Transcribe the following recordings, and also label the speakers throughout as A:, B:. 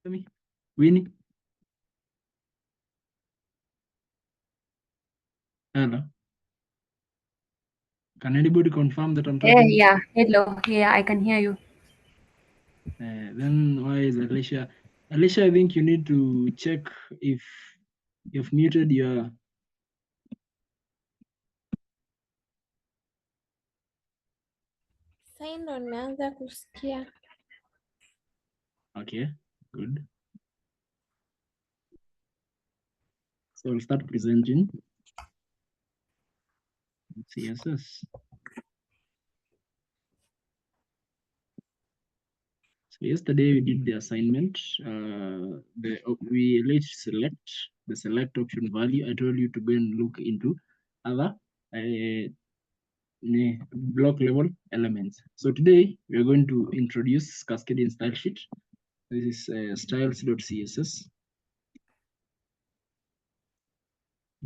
A: me? Winnie? Hello. Can anybody confirm that I'm talking?
B: Yeah, hello. Yeah, I can hear you.
A: Then why is Alicia? Alicia, I think you need to check if you've muted your.
C: Sasa ndo nimeanza kusikia.
A: Okay, good. So I'll start presenting CSS. So yesterday we did the assignment. We let select the select option value. I told you to go and look into other block level elements. So today we are going to introduce Cascaded style sheet. This is styles.css.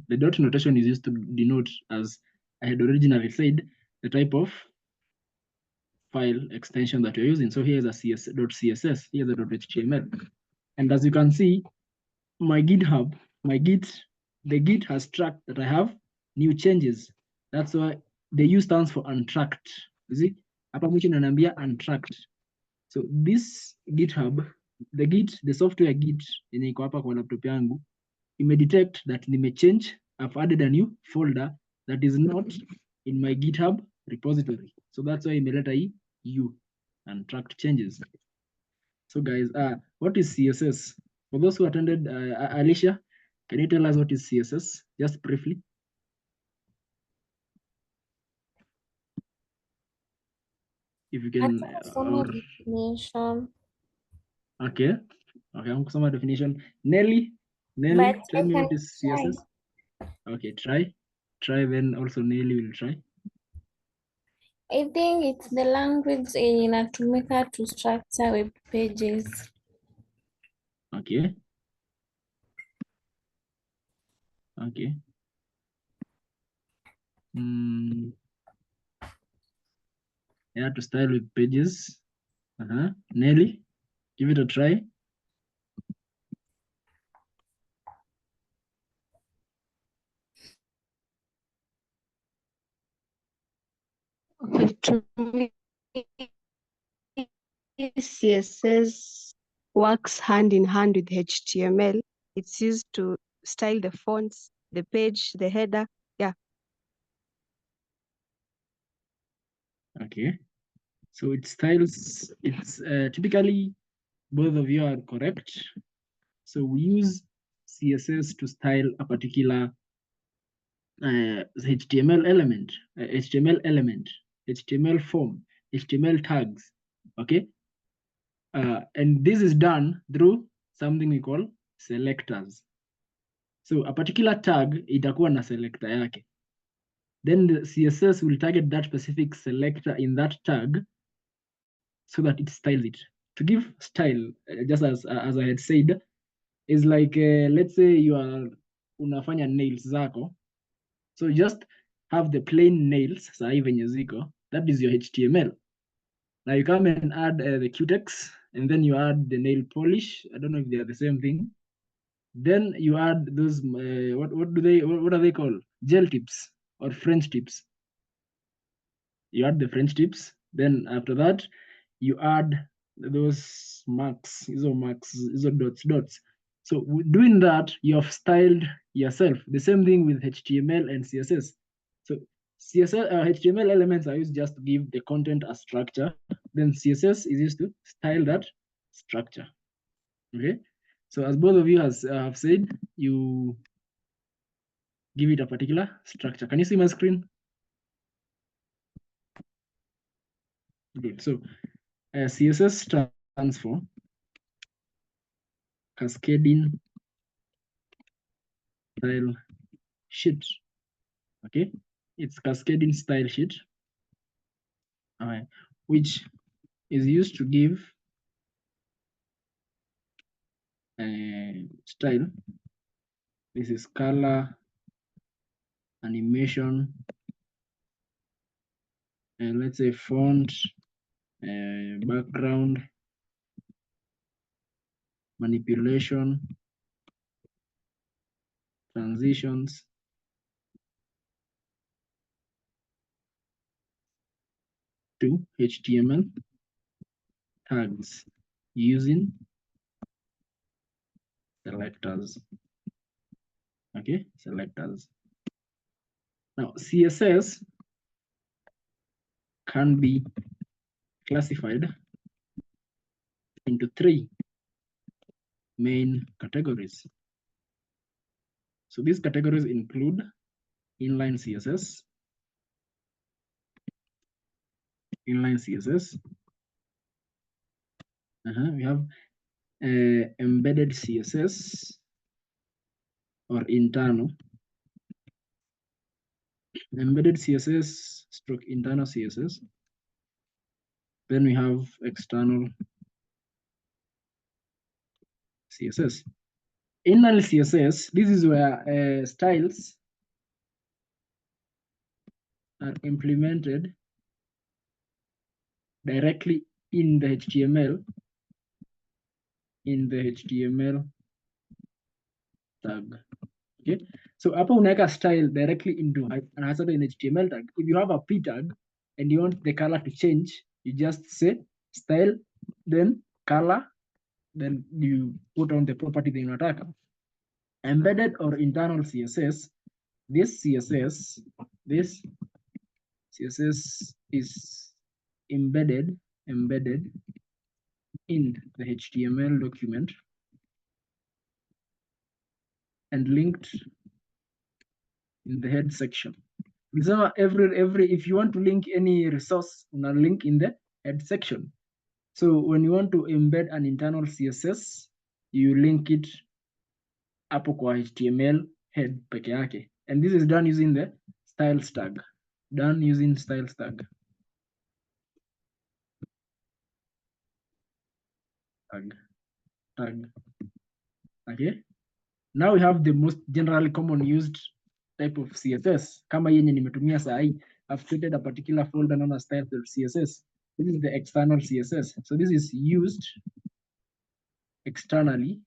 A: The dot notation is used to denote, as I had originally said, the type of file extension that you're using. So here's a .css, here's a .html. And as you can see, my GitHub, the Git has tracked that I have new changes. That's why the U stands for untracked. You see, hapa mwisho inaniambia untracked. So this GitHub, the software Git yenye iko hapa kwa laptop yangu, detect that change. I've added a new folder that is not in my GitHub repository. So that's why imeleta hii U, untracked changes. So guys, what is CSS? For those who attended, Alicia, can you tell us what is CSS, just briefly? If you can.
C: Definition.
A: Okay, I'm kusoma definition. Nelly,
C: But
A: tell
C: I
A: me
C: can
A: what is
C: try.
A: CSS. Okay, try, then also Nelly will try.
C: I think it's the language inatumika to structure web pages.
A: Okay. Yeah, to style web pages. Nelly, give it a try.
D: Okay, to me, CSS works hand in hand with HTML. It's used to style the fonts, the page, the header. Yeah.
A: Okay. So it styles, it's typically both of you are correct. So we use CSS to style a particular HTML element, HTML form, HTML tags. Okay. And this is done through something we call selectors. So a particular tag itakuwa na selector yake. Then the CSS will target that specific selector in that tag so that it styles it. To give style, just as I had said, is like, let's say you are unafanya nails zako. So just have the plain nails, sahi venye ziko, that is your HTML. Now you come and add the Qtex, and then you add the nail polish. I don't know if they are the same thing. Then you add those, what are they called? Gel tips or French tips. You add the French tips. Then after that, you add those marks, dots. So doing that, you have styled yourself. The same thing with HTML and CSS. So CSS, HTML elements are used just to give the content a structure. Then CSS is used to style that structure. Okay. So as both of you have said, you give it a particular structure. Can you see my screen? Good. So CSS stands for Cascading Style Sheet. Okay, it's Cascading Style Sheet, which is used to give style. This is color, animation, and let's say font, background, manipulation, transitions, to HTML tags using selectors. Okay, selectors. Now, CSS can be classified into three main categories. So these categories include inline CSS, we have embedded CSS or internal, embedded CSS stroke internal CSS. Then we have external CSS. Internal CSS, this is where styles are implemented directly in the HTML, tag. Okay, so hapa unaweka style directly into an certain HTML tag. If you have a p tag and you want the color to change, you just say style, then color, then you put on the property that you unataka. Embedded or internal CSS, this CSS is embedded in the HTML document and linked in the head section. So if you want to link any resource, una link in the head section. So when you want to embed an internal CSS, you link it hapo kwa HTML head peke yake. And this is done using the styles tag. Done using styles tag. Tag. Okay. Now we have the most generally common used type of CSS. Kama yenye nimetumia saa hii, I've created a particular folder known as style.css. This is the external CSS. So this is used externally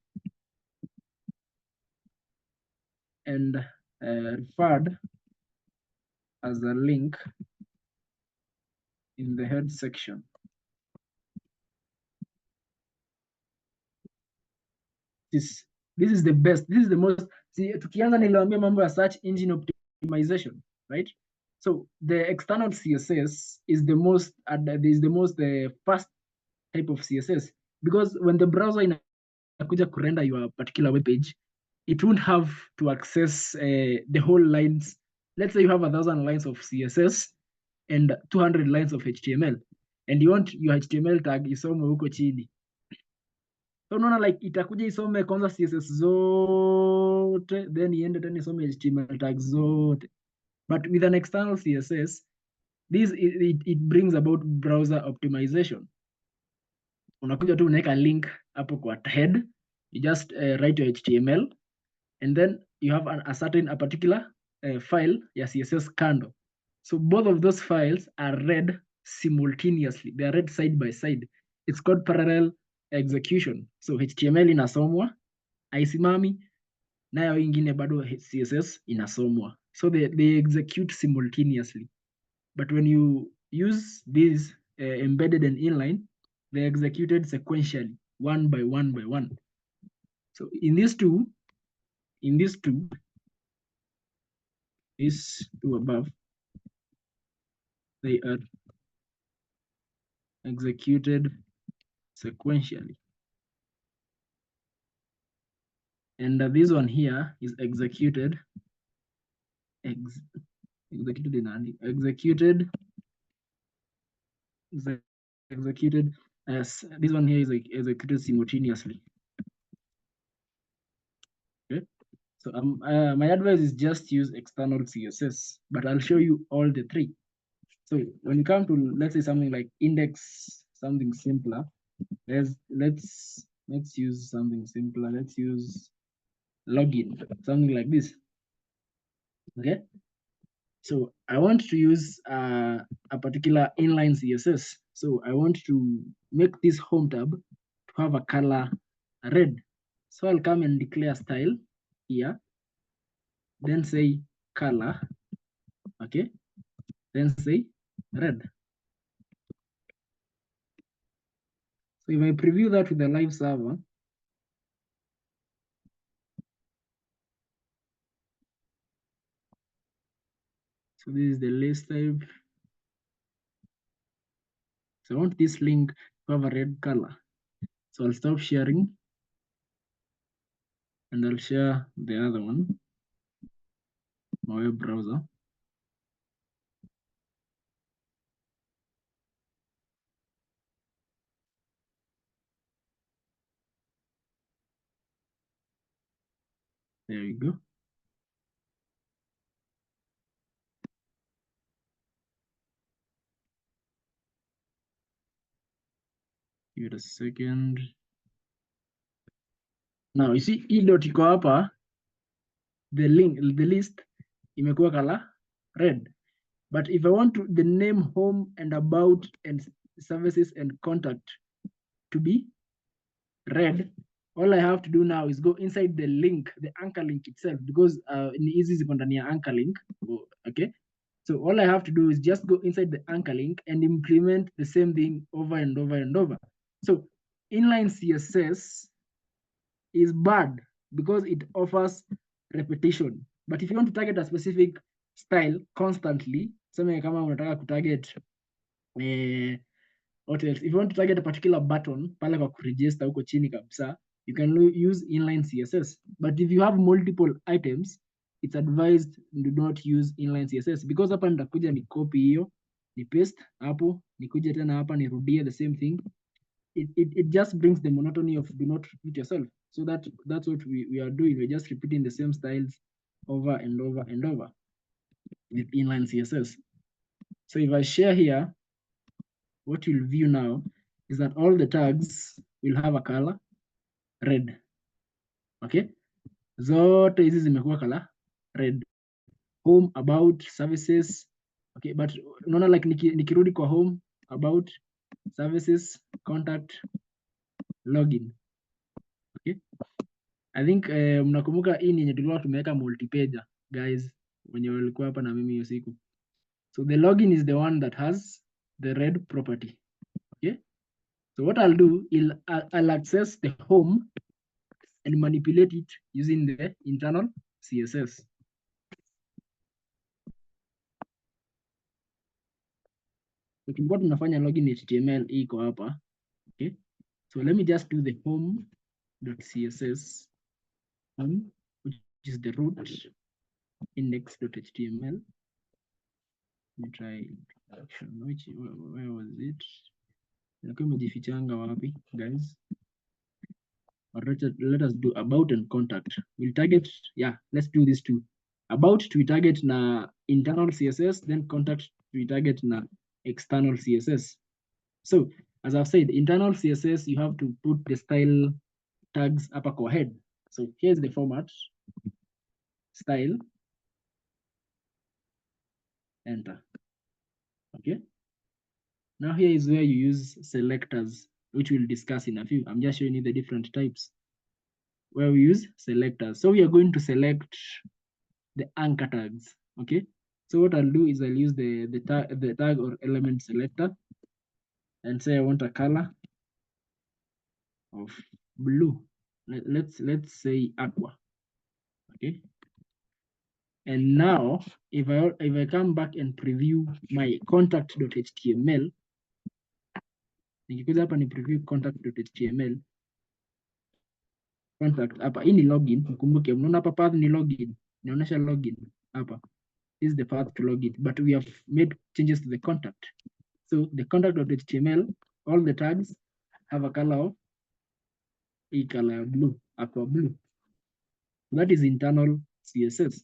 A: and referred as a link in the head section. This is the best. This is the most. See, tukianza niliwaambia mambo ya search engine optimization, right? So the external CSS is the most fast type of CSS, because when the browser inakuja kurender your particular web page, it won't have to access the whole lines. Let's say you have 1,000 lines of CSS and 200 lines of HTML, and you want your HTML tag isome huko chini. So unaona like itakuja isome kwanza CSS zote, then iende tena isome HTML tags zote. But with an external CSS, it brings about browser optimization. Unakuja tu unaweka link hapo kwa head, you just write your HTML, and then you have a particular file ya CSS kando. So both of those files are read simultaneously. They are read side by side. It's called parallel execution. So HTML inasomwa, haisimami, nayo ingine bado CSS inasomwa. So they execute simultaneously. But when you use these embedded and inline, they're executed sequentially, one by one by one. So these two above, they are executed sequentially. And this one here is executed as this one here is executed simultaneously. Okay, so my advice is just use external CSS, but I'll show you all the three. So when you come to, let's say, something like index, something simpler, let's use something simpler. Let's use login, something like this. Okay, so I want to use a particular inline CSS. So I want to make this home tab to have a color red. So I'll come and declare style here, then say color, okay, then say red. So if I preview that with the live server, so this is the list type. So I want this link to have a red color. So I'll stop sharing and I'll share the other one, my web browser. There we go. Give it a second. Now you see hii dot iko hapa, the list imekuwa color red. But if I want to the name, home and about and services and contact to be red, all I have to do now is go inside the link, the anchor link itself, because in easy ziko ndani ya anchor link. Okay, so all I have to do is just go inside the anchor link and implement the same thing over and over and over. So inline CSS is bad because it offers repetition. But if you want to target a specific style constantly, sema kama unataka kutarget what else? If you want to target a particular button pale kwa kuregister huko chini kabisa, you can use inline CSS. But if you have multiple items, it's advised do not use inline CSS because hapa nitakuja ni copy hiyo, ni paste hapo, nikuje tena hapa nirudie the same thing. It just brings the monotony of do not repeat yourself. So that's what we are doing. We're just repeating the same styles over and over and over with inline CSS. So if I share here, what you'll view now is that all the tags will have a color red. Okay, zote hizi zimekuwa color red. Home, about, services. Okay, but unaona like nikirudi kwa home, about, services, contact, login. Okay, I think mnakumbuka hii ni yenye tulikuwa tumeweka multipager guys wenye walikuwa hapa na mimi hiyo siku. So the login is the one that has the red property. Okay, so what I'll do is I'll access the home and manipulate it using the internal CSS. Tukikuwa tunafanya login HTML iko hapa. Okay, so let me just do the home.css, which is the root index.html. Let me try action. Where was it? Imejifichanga wapi, guys? Let us do about and contact. We'll target, yeah, let's do this too. About to target na internal CSS, then contact to target na external CSS. So as I've said, internal CSS, you have to put the style tags up a head. So here's the format, style, enter. Okay. Now here is where you use selectors, which we'll discuss in a few. I'm just showing you the different types where we use selectors. So we are going to select the anchor tags. Okay. So what I'll do is I'll use the tag or element selector and say I want a color of blue. Let's say aqua. Okay. And now if I come back and preview my contact.html, nikikuja hapa ni preview contact.html, contact hapa, hii ni login. Mkumbuke, mnaona hapa path ni login, inaonyesha login hapa. This is the path to login, but we have made changes to the contact. So the contact.html, all the tags have a color of a color blue, aqua blue. That is internal CSS.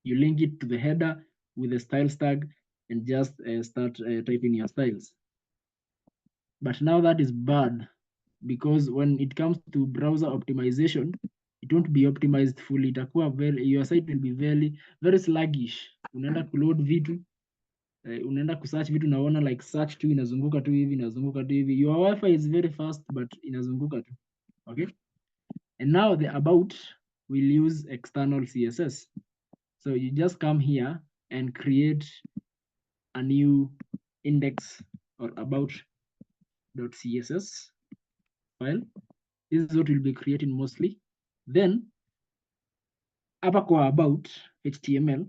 A: You link it to the header with the styles tag and just start typing your styles. But now that is bad because when it comes to browser optimization, it won't be optimized fully. Your site will be very sluggish. Unaenda kuload vitu, unaenda kusearch vitu, naona like search tu inazunguka tu hivi, inazunguka tu hivi. Your Wi-Fi is very fast but inazunguka tu. Okay. And now the about will use external CSS. So you just come here and create a new index or about.css file. This is what we'll be creating mostly. Then hapa kwa about HTML,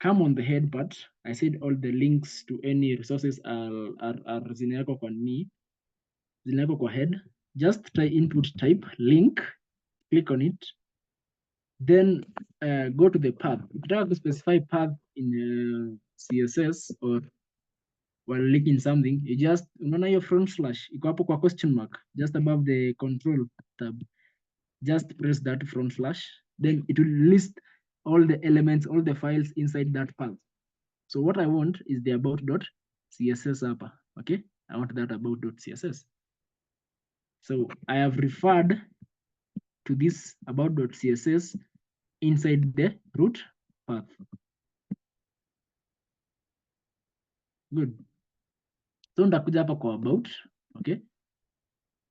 A: come on the head part. I said all the links to any resources are zinawekwa kwa nini, zinawekwa kwa head. Just try input type link, click on it, then go to the path. Ukitaka to specify path in CSS or while linking something, you just unaona hiyo front slash iko hapo kwa question mark just above the control tab. Just press that front slash, then it will list all the elements, all the files inside that path. So what I want is the about.css hapa. Okay, I want that about.css. So I have referred to this about.css inside the root path. Good. So ndakuja hapa kwa about. Okay,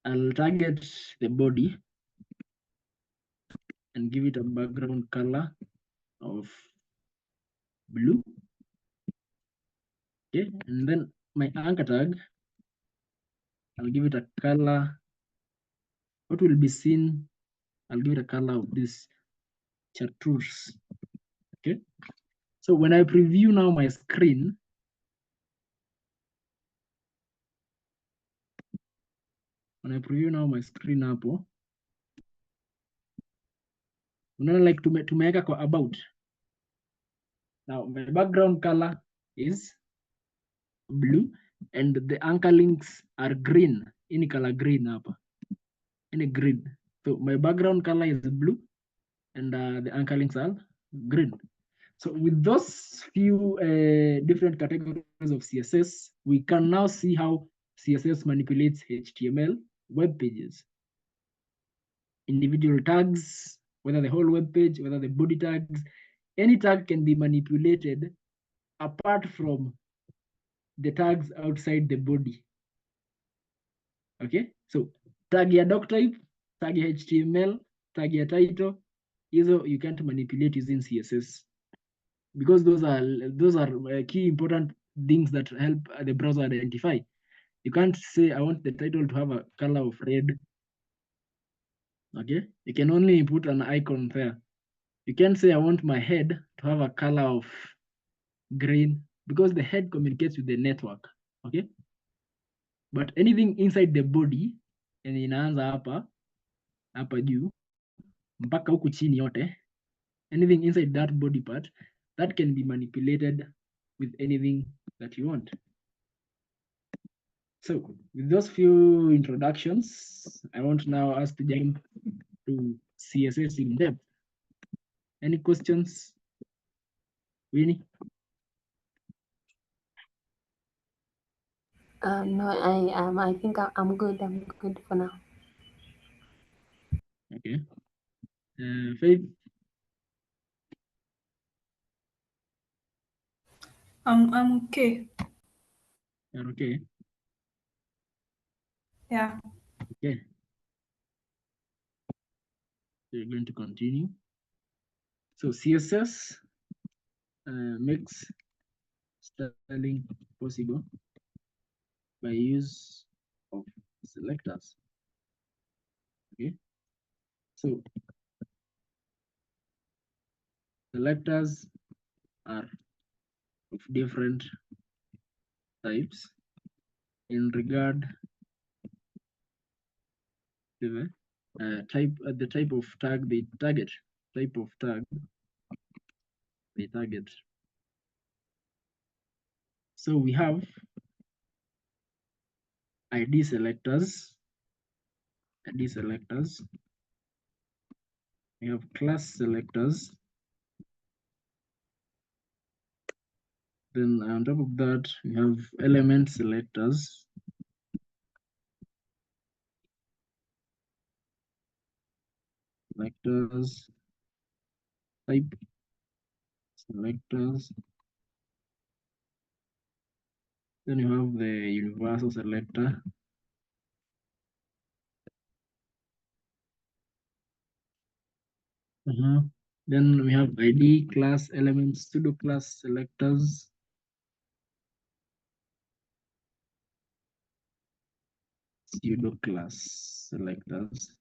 A: I'll target the body and give it a background color of blue. Okay, and then my anchor tag, I'll give it a color. What will be seen, I'll give it a color of this chartreuse. Okay, so when I preview now my screen, hapo, unaona like tumeweka kwa about. Now my background color is blue and the anchor links are green. Any color green hapa, any green. So my background color is blue and the anchor links are green. So with those few different categories of CSS, we can now see how CSS manipulates HTML web pages. Individual tags, whether the whole web page, whether the body tags, any tag can be manipulated apart from the tags outside the body. Okay, so tag ya doc type, tag ya HTML, tag ya title, either you can't manipulate using CSS because those are key important things that help the browser identify. You can't say I want the title to have a color of red. Okay, you can only put an icon there. You can't say I want my head to have a color of green because the head communicates with the network. Okay, but anything inside the body, and inaanza hapa juu mpaka huku chini yote, anything inside that body part that can be manipulated with anything that you want. So with those few introductions, I want now us to jump to CSS in depth. Any questions, Winnie?
B: No, I think I'm good. I'm good for now.
A: Okay. Faith,
E: I'm okay.
A: you're okay?
E: Yeah.
A: Okay. So you're going to continue. So CSS makes styling possible by use of selectors. Okay. So selectors are of different types in regard to the type of tag they target. Type of tag they target. So we have ID selectors. We have class selectors. Then on top of that, we have element selectors. Selectors, type selectors. Then you have the universal selector. Then we have ID, class, elements, pseudo class, selectors. Pseudo class selectors.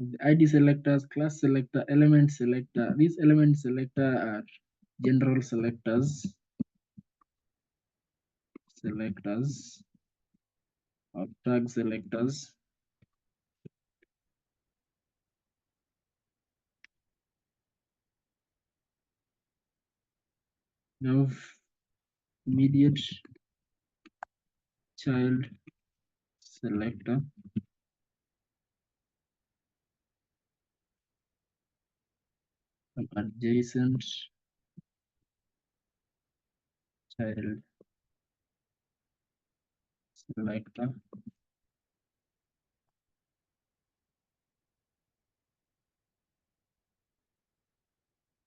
A: The ID selectors, class selector, element selector. These element selector are general selectors. Selectors or tag selectors. Now immediate child selector. Adjacent child selector.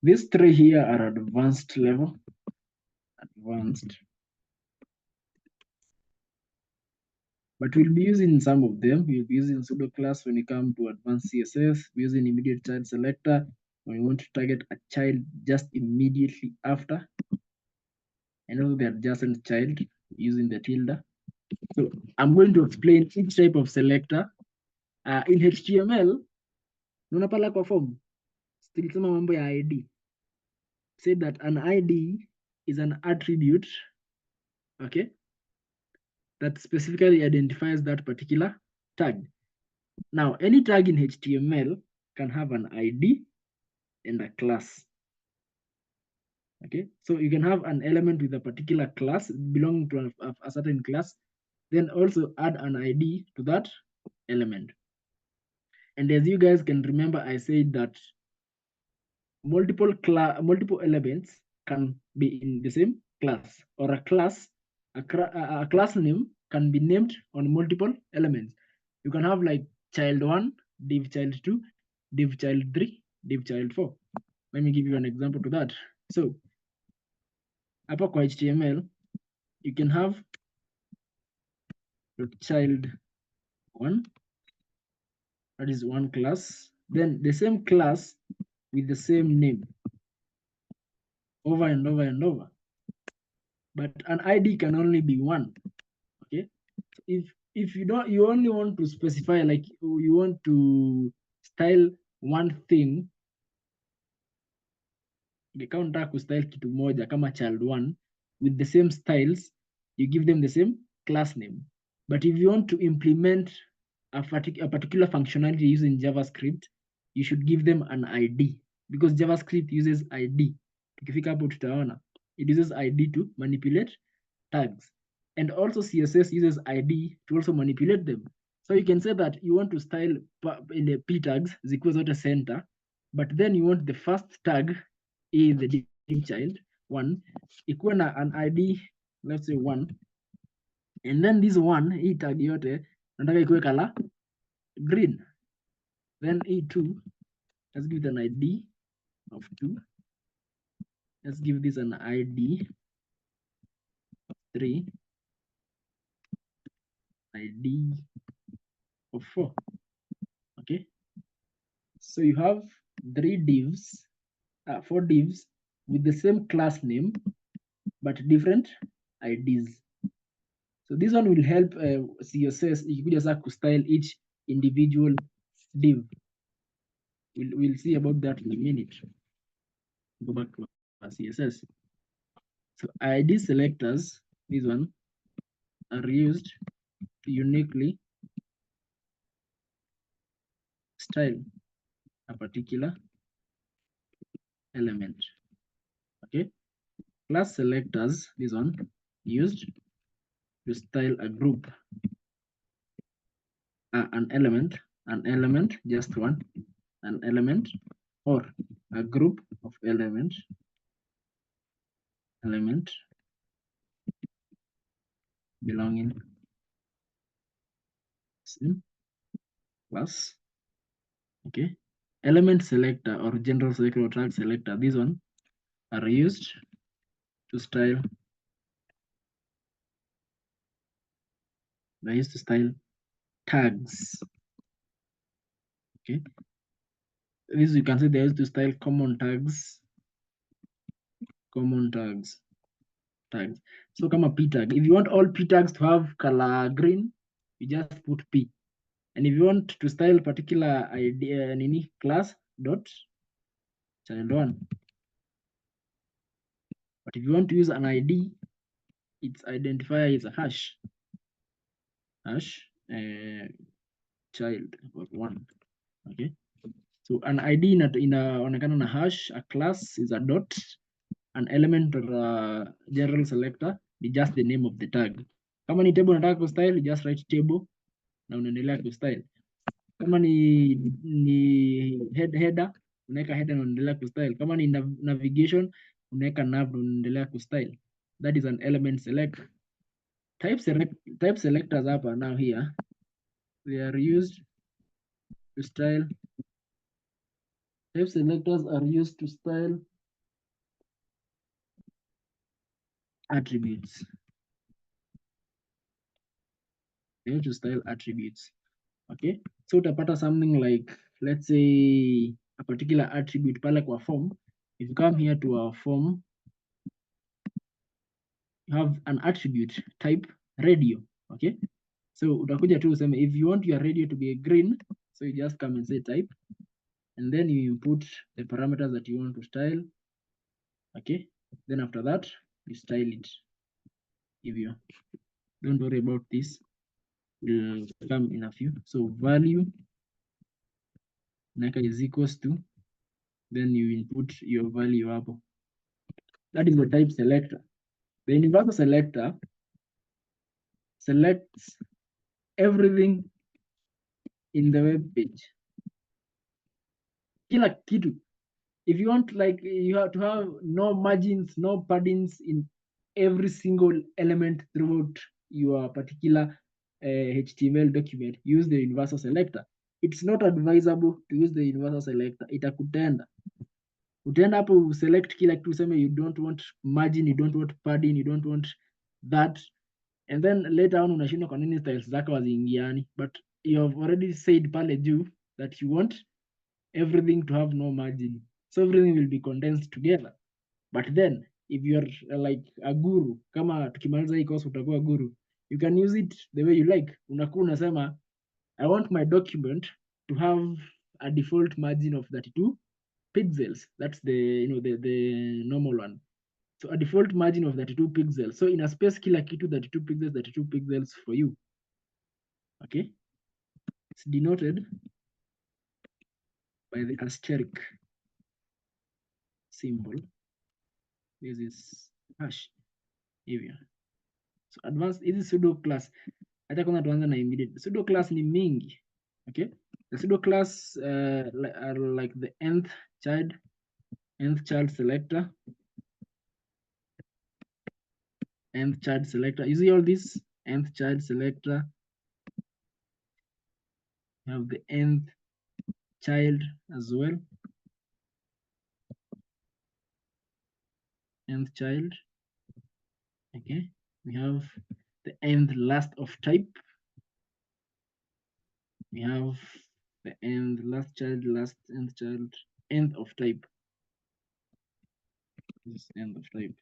A: These three here are advanced level. Advanced. But we'll be using some of them. We'll be using pseudo class when we come to advanced CSS, using immediate child selector when we want to target a child just immediately after. And also the adjacent child using the tilde. So I'm going to explain each type of selector. In HTML, unaona pala kwa form, tulisema mambo ya ID. Say that an ID is an attribute, okay, that specifically identifies that particular tag. Now, any tag in HTML can have an ID and a class. Okay, so you can have an element with a particular class belonging to a certain class, then also add an ID to that element. And as you guys can remember, I said that multiple elements can be in the same class, or a class name can be named on multiple elements. You can have like child1, div child2, div child3, div child4. Let me give you an example to that. So hapa kwa HTML, you can have your child1, that is one class, then the same class with the same name over and over and over. But an ID can only be one. Okay, if you only want to specify, like you want to style one thing, kama unataka kustyle kitu moja kama child1 with the same styles, you give them the same class name. But if you want to implement a particular functionality using JavaScript, you should give them an ID, because JavaScript uses ID. Tukifika hapo tutaona it uses ID to manipulate tags, and also CSS uses ID to also manipulate them. So you can say that you want to style in the p tags zikuwe zote center, but then you want the first tag is the div child 1 ikuwe na an ID, let's say 1, and then this one, hii tag yote nataka ikuwe color green. Then E2, let's give it an ID of 2. Let's give this an ID 3, ID of 4. Okay, so you have 4 divs with the same class name but different IDs. So this one will help CSS ikikuja sasa kustyle each individual div. We'll see about that in a minute. Go back to our CSS. So ID selectors, this one, are used to uniquely style a particular element. Okay, class selectors, this one, used to style a group, an element, just one, an element, or a group of element belonging same class. Okay, element selector or general selector or tag selector, this one are used to style. They used to style tags. Okay. This you can see they used to style common tags. Common tags. So come a p tag. If you want all p tags to have color green, you just put p. And if you want to style particular idea nini class dot child one. But if you want to use an ID, its identifier is a hash. Child one. Okay. So an ID inaonekana na hash, a class is a dot, an element or a general selector is just the name of the tag. Kama ni table unataka kustyle, you just write table na unaendelea kustyle. Kama ni header, unaweka header na unaendelea kustyle. Kama ni navigation, unaweka nav na unaendelea kustyle. That is an element selector. Type selectors hapa now here, they are used to style. Type selectors are used to style attributes. They used to style attributes. Okay, so utapata something like, let's say a particular attribute pale kwa form. If you come here to our form, you have an attribute type radio. Okay, so utakuja tu useme if you want your radio to be green, so you just come and say type, and then you input the parameters that you want to style. Okay, then after that you style it. If you don't worry about this, will come in a few. So value naka is equals to, then you input your value hapo. That is the type selector. The universal selector selects everything in the web page. Kila kitu. If you want, like, you have to have no margins, no paddings in every single element throughout your particular HTML document, use the universal selector. It's not advisable to use the universal selector. Itakutenda. Utaenda hapo select kila kitu, useme you don't want margin, you don't want padding, you don't want that. And then later on unashindwa kwa nini styles zako haziingiani, but you have already said pale juu that you want everything to have no margin. So everything will be condensed together. But then if you're like a guru, kama tukimaliza hii course utakuwa guru, you can use it the way you like. Unakuwa unasema I want my document to have a default margin of 32 pixels. That's the the normal one. So a default margin of 32 pixels. So in a space kila kitu 32 pixels for you. Okay. It's denoted by the asterisk symbol. This is hash area. So advanced is pseudo class. Hata kwanza tuanze na immediate. Pseudo class ni mingi. Okay. The pseudo class are like the nth child selector. Nth child selector. You see all this? Nth child selector. You have the nth child as well. Nth child. Okay. We have the nth last of type. We have the nth last child, last nth child, nth of type. This is nth of type.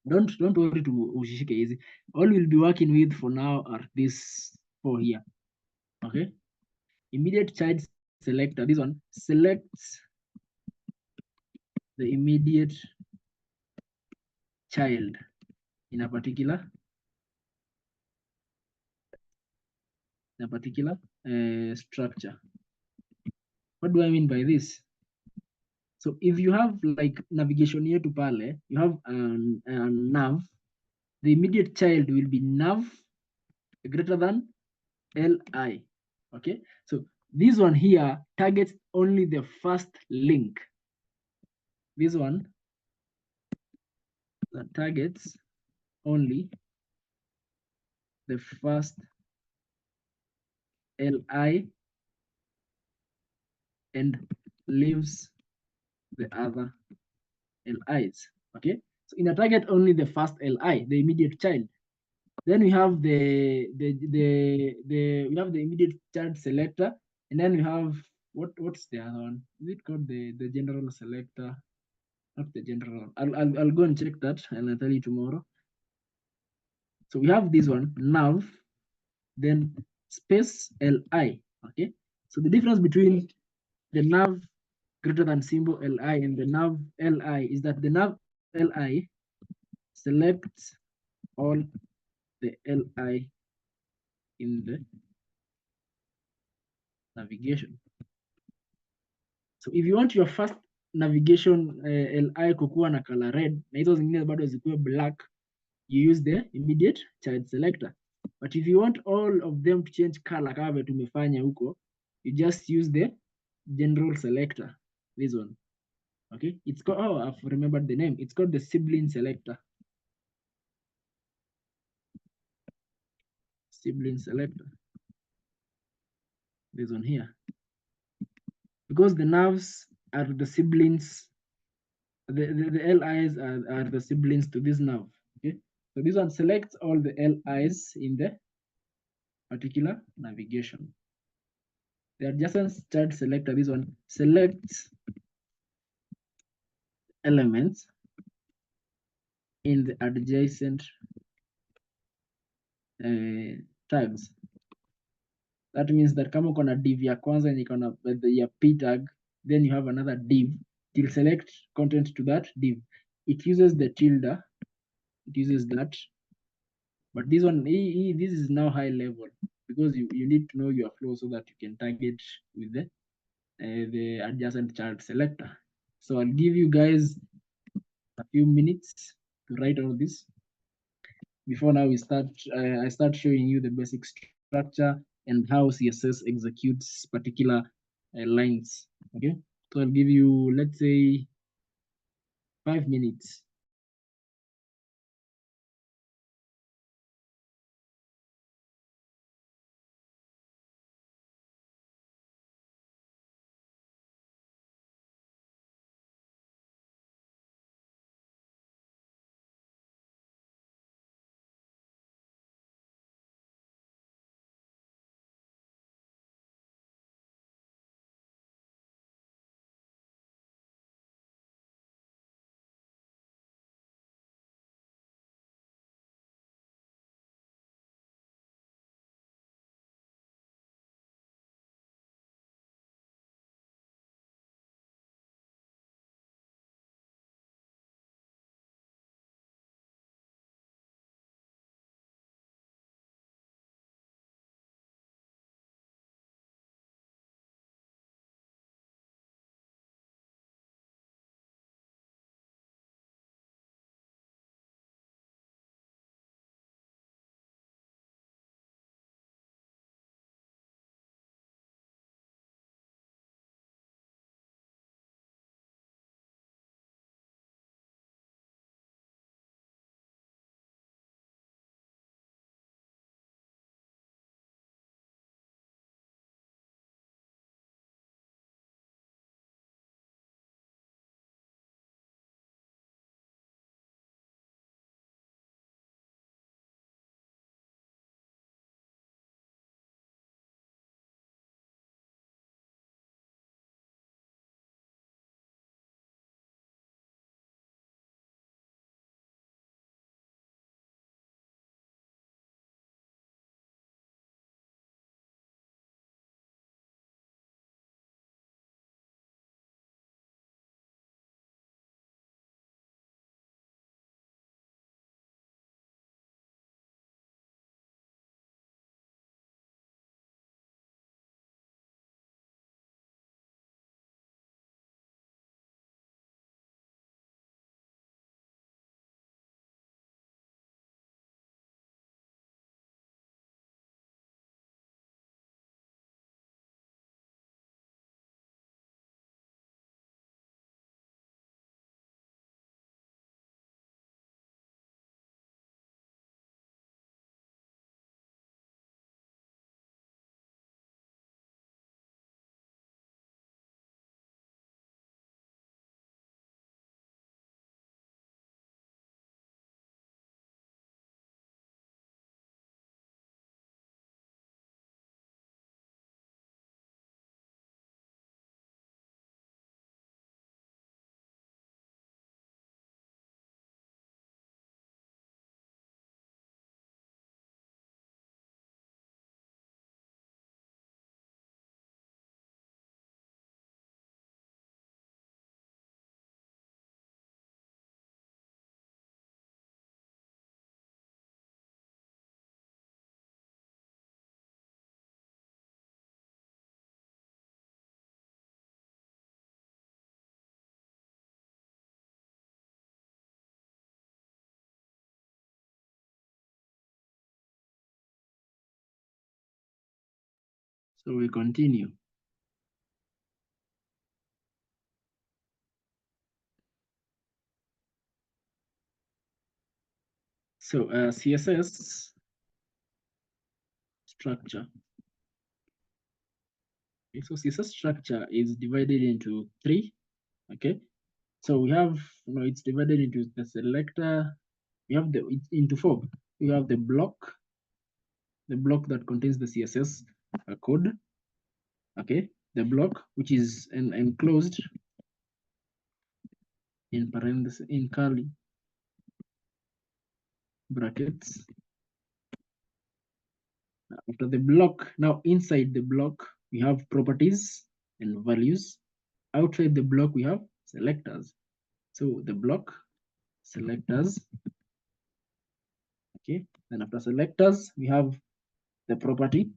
A: Don't worry to ushishike easy. All we'll be working with for now are these four here. Okay. Immediate child selector. This one selects the immediate child in a particular structure. What do I mean by this? So if you have like navigation here to pale, you have a nav, the immediate child will be nav greater than li. Okay, so this one here targets only the first link. This one that targets only the first li and leaves the other LIs. Okay, so in a target only the first LI, the immediate child. Then we have the we have the immediate child selector, and then we have what's the other one? Is it called the general selector? Not the general. I'll go and check that and I'll tell you tomorrow. So we have this one nav, then space li. Okay, so the difference between the nav greater than symbol li and the nav li is that the nav li selects all the li in the navigation. So if you want your first navigation li kukuwa na color red na hizo zingine bado zikuwe black, you use the immediate child selector. But if you want all of them to change color kama vile tumefanya huko, you just use the general selector, this one. Okay, it's called, oh, I've remembered the name. It's called the sibling selector. Sibling selector. This one here. Because the nerves are the siblings, the LIs are the siblings to this nerve. Okay, so this one selects all the LIs in the particular navigation. The adjacent child selector, this one selects elements in the adjacent tags. That means that kama uko na div ya kwanza yenye iko na ya p tag, then you have another div. It will select content to that div. It uses the tilde, it uses that. But this one, this is now high level because you need to know your flow so that you can target with the adjacent child selector. So I'll give you guys a few minutes to write all this. Before now we start, I start showing you the basic structure and how CSS executes particular lines. Okay, so I'll give you, let's say, 5 minutes. So we continue. So CSS structure. Okay, so CSS structure is divided into 3. Okay, so we have, it's divided into the selector. We have into 4. We have the block that contains the CSS code. Okay, the block which is enclosed in parentheses, in curly brackets. After the block, now inside the block we have properties and values. Outside the block we have selectors. So the block, selectors. Okay, then after selectors we have the property,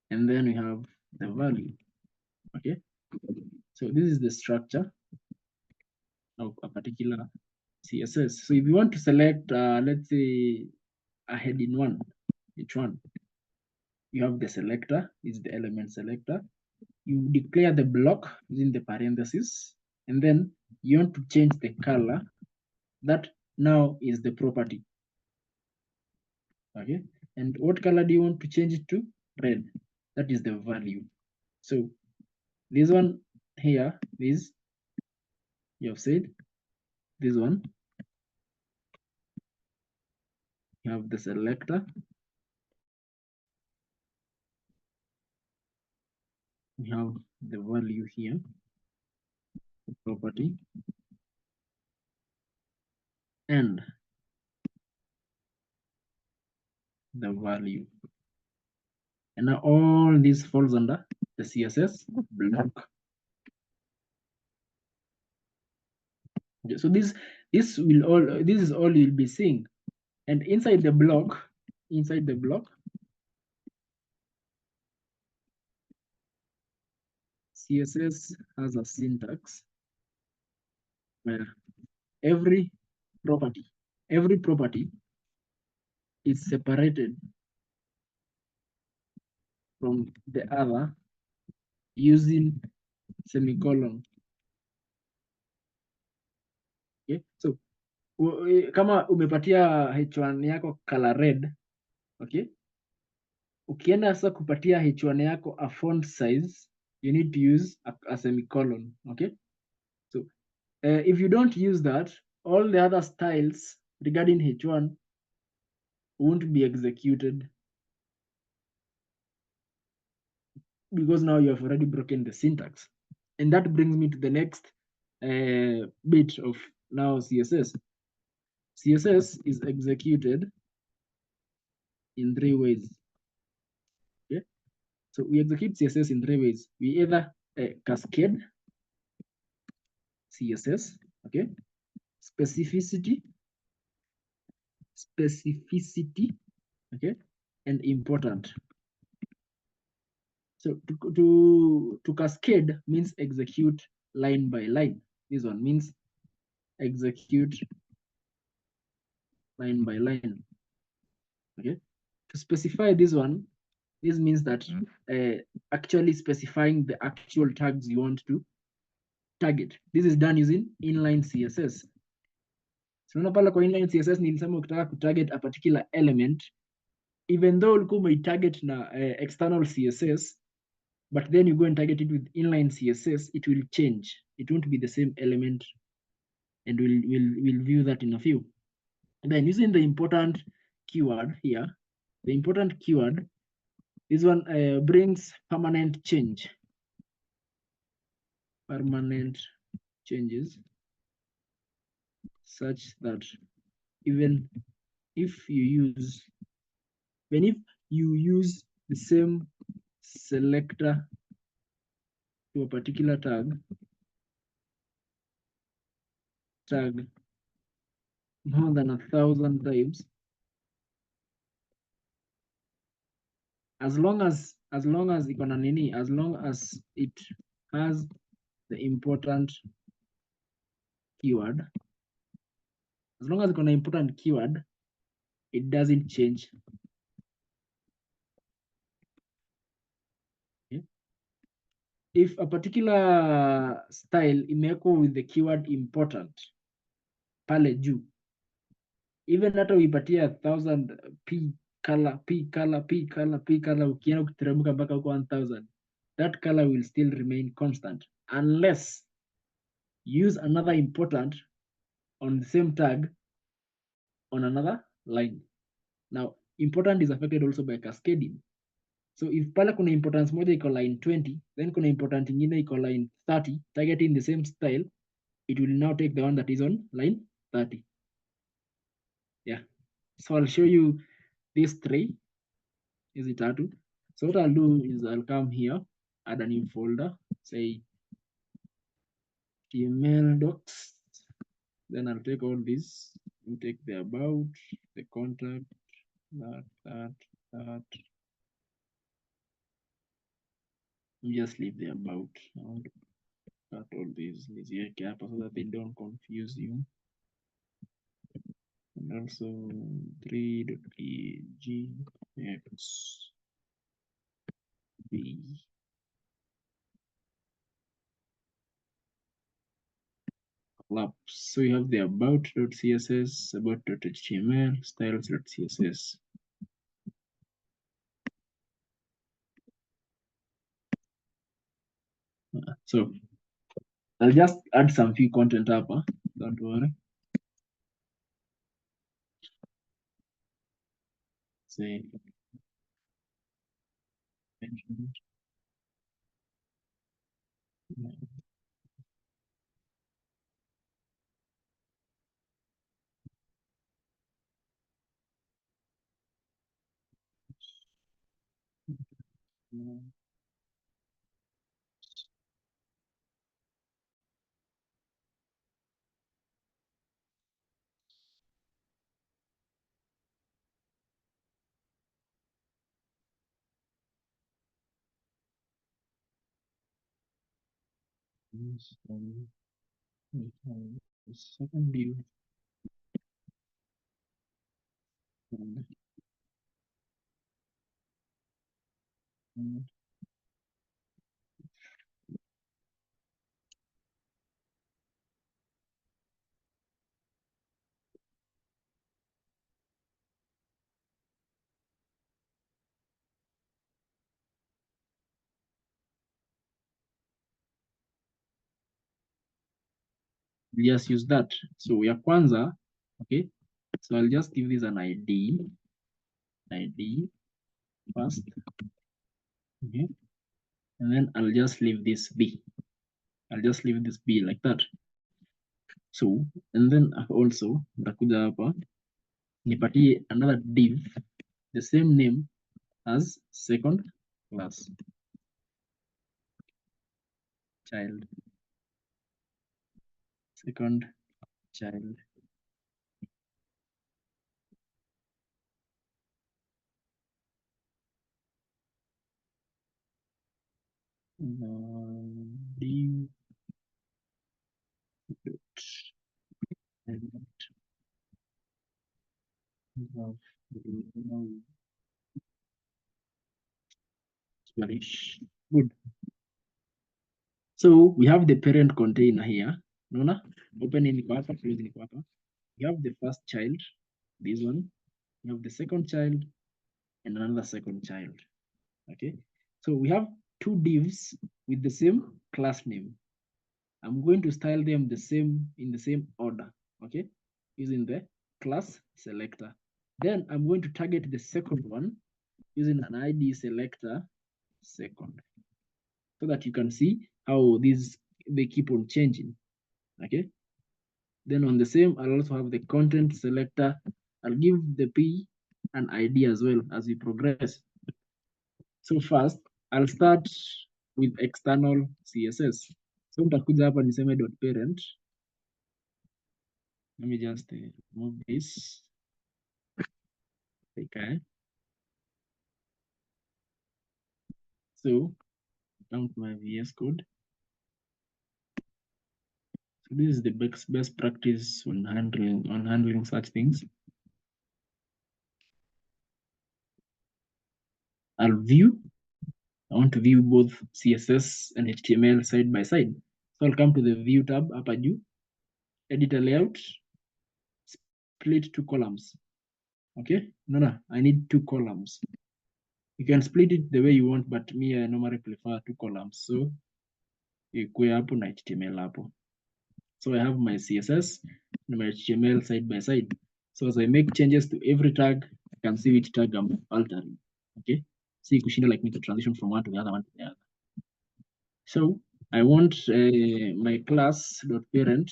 A: and then we have the value. Okay, so this is the structure of a particular CSS. So if you want to select, let's say, a heading 1, each one, you have the selector, is the element selector. You declare the block using the parentheses, and then you want to change the color. That now is the property. Okay, and what color do you want to change it to? Red. That is the value. So this one here is, you have said, this one, you have the selector, we have the value here, the property, and the value. And now all this falls under the CSS block. Okay, so this is all you'll be seeing. And inside the block, CSS has a syntax where every property is separated from the other using semicolon. Okay, so kama umepatia H1 yako color red, okay, ukienda sasa kupatia H1 yako a font size, you need to use a semicolon. Okay, so if you don't use that, all the other styles regarding H1 won't be executed, because now you have already broken the syntax. And that brings me to the next bit of now CSS. CSS is executed in 3 ways. Okay, so we execute CSS in 3 ways. We either cascade CSS, okay, specificity, okay, and important. So to cascade means execute line by line. This one means execute line by line. Okay, to specify this one, this means that actually specifying the actual tags you want to target. This is done using inline CSS. So unaona pala kwa inline CSS nilisema ukitaka kutarget a particular element, even though ulikuwa umeitarget na external CSS, but then you go and target it with inline CSS, it will change. It won't be the same element, and we'll view that in a few. And then using the important keyword here, the important keyword, this one brings permanent change. Permanent changes, such that even if you use, the same selector to a particular tag more than 1,000 times, as long as it has the important keyword, it doesn't change if a particular style imewekwa with the keyword important pale juu, even hata uipatia 1000 p color, ukienda ukiteremka mpaka huko 1000, that color will still remain constant unless use another important on the same tag on another line. Now, important is affected also by cascading. So if pale kuna importance moja iko line 20, then kuna important ingine iko line 30, targeting the same style, it will now take the one that is on line 30. Yeah. So I'll show you these three. Is it tatu? So what I'll do is I'll come here, add a new folder, say email docs. Then I'll take all this, and take the about, the contact, that. Just leave the about. I'll cut all these so that they don't confuse you. And also 3.pgxb. Collapse. So you have the about.css, about.html, styles.css. So I'll just add some few content up, don't worry. Say mention. The second view. Just use that. So ya kwanza, okay. So I'll just give this an ID first, okay. And then I'll just leave this B. I'll just leave this B like that. So, and then also nitakuja hapa nipatie another div, the same name as second class child, second child. Div good. So we have the parent container here. Nona, open in hapa, close in hapa. You have the first child, this one. You have the second child and another second child. Okay. So we have two divs with the same class name. I'm going to style them the same in the same order. Okay. Using the class selector. Then I'm going to target the second one using an ID selector second, so that you can see how they keep on changing. Okay. Then on the same, I'll also have the content selector. I'll give the P an ID as well as we progress. So first, I'll start with external CSS. So nitakuja hapa niseme .parent. Let me just remove this. Okay. So come to my VS Code. So this is the best practice on handling such things. I'll view I want to view both CSS and HTML side by side. So I'll come to the view tab hapa juu, edit a layout, split 2 columns. Okay, no, I need 2 columns. You can split it the way you want, but me, I normally prefer 2 columns. So ikue hapo na HTML hapo. So I have my CSS and my HTML side by side. So as I make changes to every tag, I can see which tag I'm altering. Okay, see kushinda like me to transition from one to the other, one to the other. So I want my class dot parent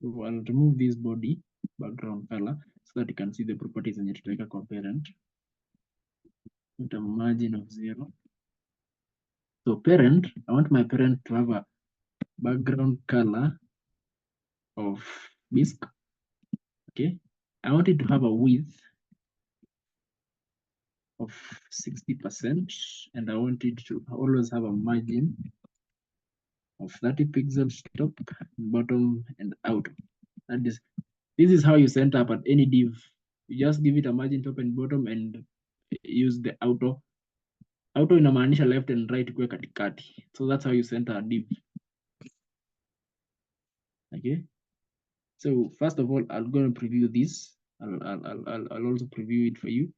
A: so I'll remove this body background color so that you can see the properties and tutaweka kwa parent. Put a margin of 0. So parent, I want my parent to have a background color of bisque. Okay, I want it to have a width of 60%, and I want it to always have a margin of 30 pixels top, bottom, and out. That is, this is how you set up at any div. You just give it a margin top and bottom and use the auto. Auto inamaanisha left and right kuwe katikati. So that's how you center a div. Okay. So first of all, I'm going to preview this. I'll also preview it for you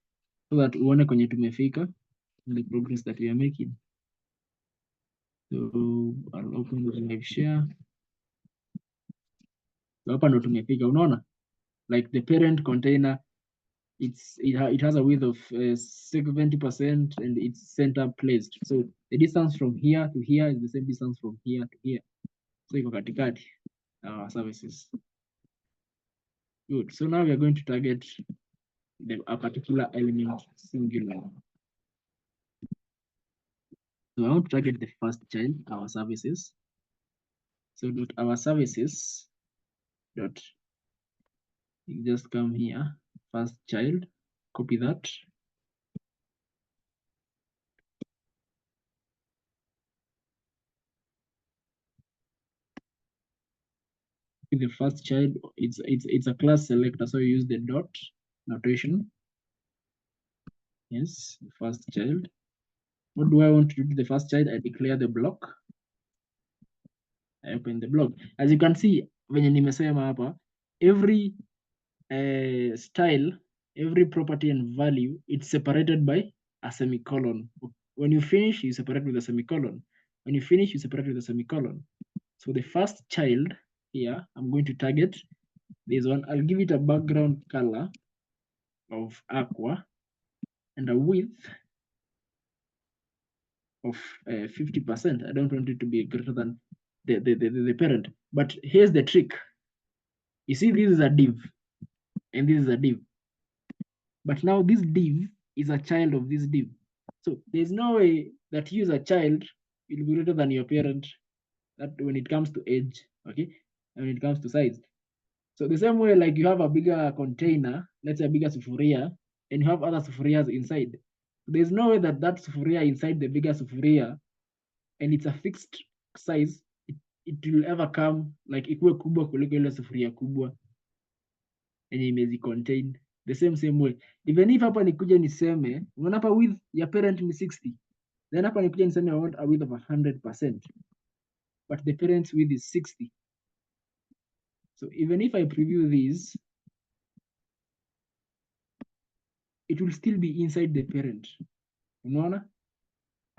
A: so that uone kwenye tumefika and the progress that we are making. So I'll open the live share. So hapa ndo tumefika, unaona? Like the parent container, it has a width of 70% and it's center placed. So the distance from here to here is the same distance from here to here. So iko katikati our services. Good. So now we are going to target a particular element singular. So I want to target the first child, our services. So dot our services dot, you just come here, first child, copy that. The first child, it's a class selector, so you use the dot notation. Yes, the first child. What do I want to do to the first child? I declare the block. I open the block. As you can see, venye nimesema hapa, every style, every property and value, it's separated by a semicolon. When you finish, you separate with a semicolon. When you finish, you separate with a semicolon. So the first child here, I'm going to target this one. I'll give it a background color of aqua and a width of 50%. I don't want it to be greater than the parent. But here's the trick. You see, this is a div, and this is a div. But now this div is a child of this div. So there's no way that you as a child will be greater than your parent, that when it comes to age, okay? And when it comes to size. So the same way, like you have a bigger container, let's say a bigger sufuria, and you have other sufurias inside. There's no way that that sufuria inside the bigger sufuria, and it's a fixed size, it will ever come like ikuwe kubwa kuliko ile sufuria kubwa yenye imezi contain. The same way. Even if hapa nikuje niseme, unaona hapa width ya parent ni 60. Then hapa nikuje niseme I want a width of 100%. But the parent's width is 60. So even if I preview this, it will still be inside the parent. Unaona?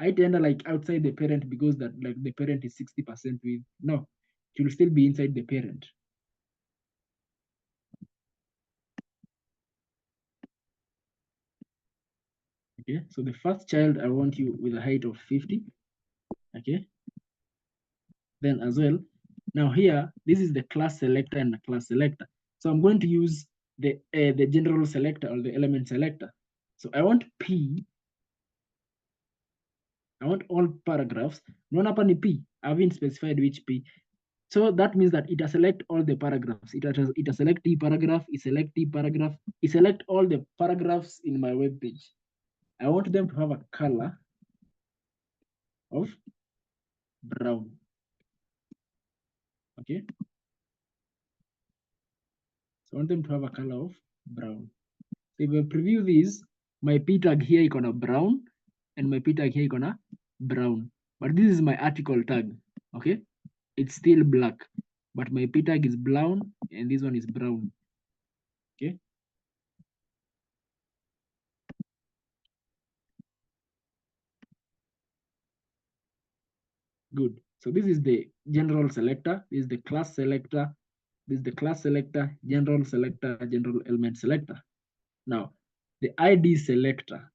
A: Haitaenda like outside the parent because that like the parent is 60% width. No, it will still be inside the parent. Okay, so the first child, I want you with a height of 50. Okay. Then as well, now here, this is the class selector and the class selector. So I'm going to use the general selector or the element selector. So I want P. I want all paragraphs. Naona hapa ni P. I haven't specified which P. So that means that it will select all the paragraphs. It will select T paragraph, it select T paragraph, it select all the paragraphs in my web page. I want them to have a color of brown. Okay. So I want them to have a color of brown. So if I preview this, my p tag here iko na brown and my p tag here iko na brown. But this is my article tag, okay? It's still black, but my p tag is brown and this one is brown, okay? Good. So this is the general selector, this is the class selector, this is the class selector, general element selector. Now, the ID selector.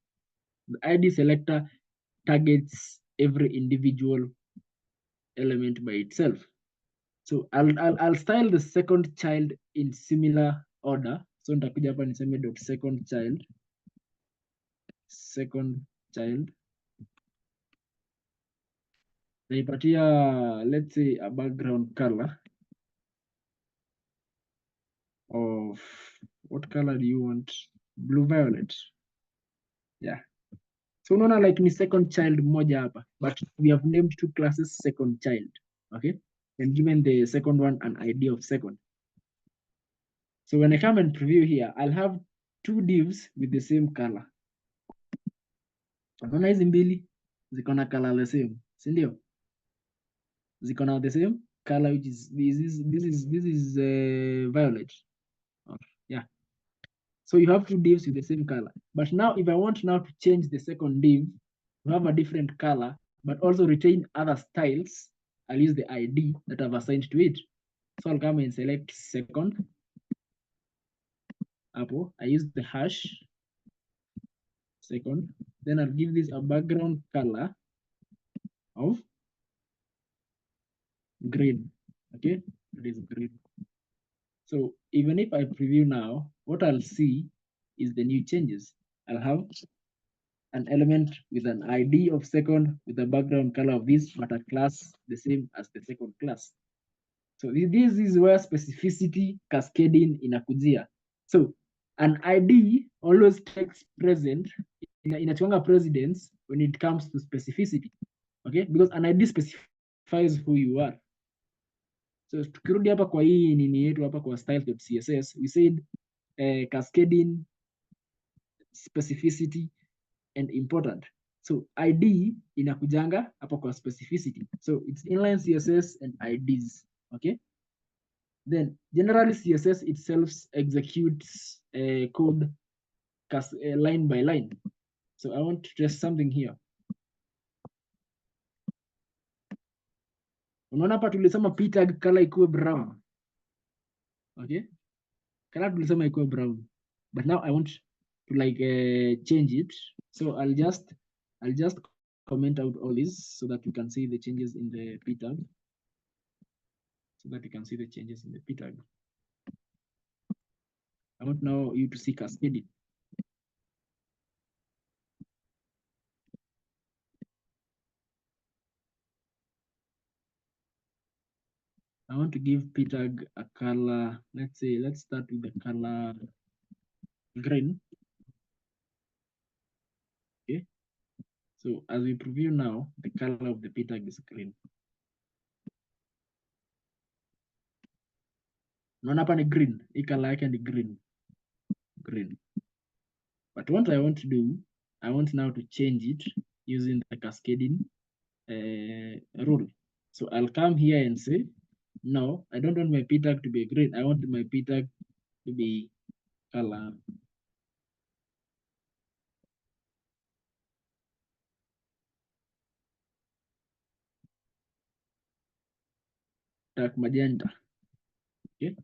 A: The ID selector targets every individual element by itself. So I'll style the second child in similar order. So nitakuja hapa niseme dot second child. Naipatia, let's say, a background color of, what color do you want? Blue violet. Yeah. So unaona like ni second child moja hapa, but we have named two classes second child, okay? And given the second one an ID of second. So when I come and preview here, I'll have two divs with the same color. Unaona hizi mbili ziko na color the same, si ndio? Ziko na the same color, which is this is violet. Okay, yeah. So you have two divs with the same color. But now if I want now to change the second div to have a different color, but also retain other styles, I'll use the ID that I've assigned to it. So I'll come and select second. Apple, I use the hash second. Then I'll give this a background color of green. Okay, it is green. So even if I preview now, what I'll see is the new changes. I'll have an element with an ID of second with a background color of this, but a class the same as the second class. So this is where specificity cascading inakujia. So an ID always takes present, inachuanga precedence when it comes to specificity, okay? Because an ID specifies who you are. So tukirudi hapa kwa hii nini yetu hapa kwa styles.css, we said cascading, specificity, and important. So ID inakujanga hapa kwa specificity. So it's inline CSS and IDs, okay? Then generally CSS itself executes code line by line. So I want to test something here. Unaona hapa tulisema p tag color ikuwe brown. Okay? Color tulisema ikuwe brown. But now I want to like change it. So I'll just comment out all this so that you can see the changes in the p tag. So that you can see the changes in the p tag. I want now you to see Cascaded. I want to give p tag a color. Let's say, let's start with the color green. Okay. So as we preview now, the color of the p tag is green. Naona hapa ni green. Hii color yake ni green. Green. But what I want to do, I want now to change it using the cascading rule. So I'll come here and say, no, I don't want my p tag to be green. I want my p tag to be color dark magenta. Okay,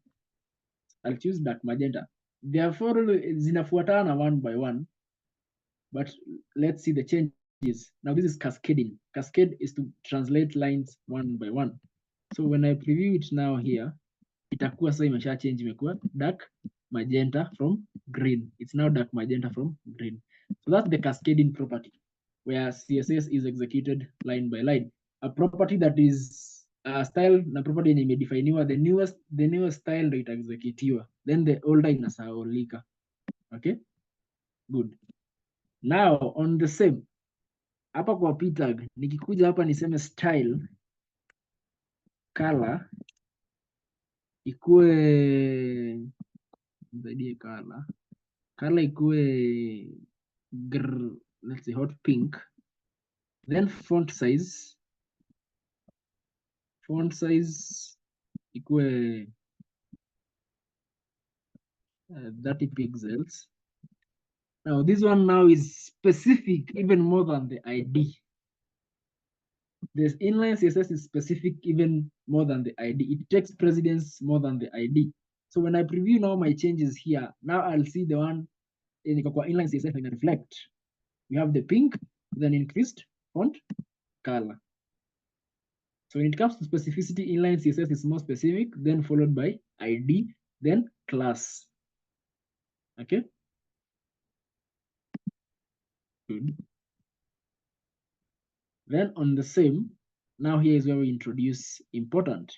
A: I'll choose dark magenta. Therefore, zinafuatana one by one, but let's see the changes. Now this is cascading. Cascade is to translate lines one by one. So when I preview it now here, itakuwa sasa imesha change, imekuwa dark magenta from green. It's now dark magenta from green. So that's the cascading property, where CSS is executed line by line. A property that is style na property yenye imedefiniwa, the newest style ndio itaexecutiwa, then the older inasahaulika. Okay, good. Now on the same, hapa kwa p tag nikikuja hapa niseme style color ikuwe zaidi color. Color ikue let's say hot pink. Then font size ikue 30 pixels. Now this one now is specific even more than the ID. This inline CSS is specific even more than the ID. It takes precedence more than the ID. So when I preview now my changes here, now I'll see the one in inline CSS and reflect. We have the pink, then increased font color. So when it comes to specificity, inline CSS is more specific, then followed by ID, then class. Okay. Good. Then on the same, now here is where we introduce important.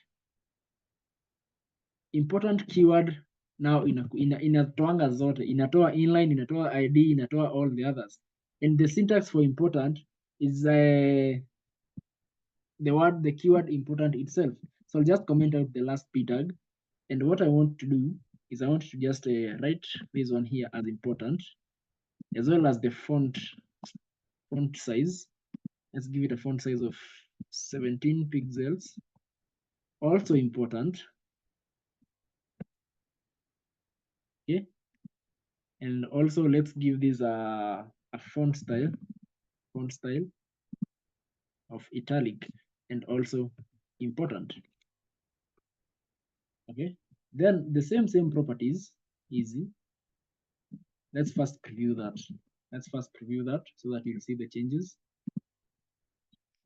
A: Important keyword now inatoanga zote, inatoa inline, inatoa ID, inatoa all the others. And the syntax for important is the keyword important itself. So I'll just comment out the last p tag. And what I want to do is I want to just write this one here as important, as well as the font size. Let's give it a font size of 17 pixels. Also important. Okay. And also let's give this a font style of italic and also important. Okay. Then the same properties, easy. Let's first preview that. So that you'll see the changes.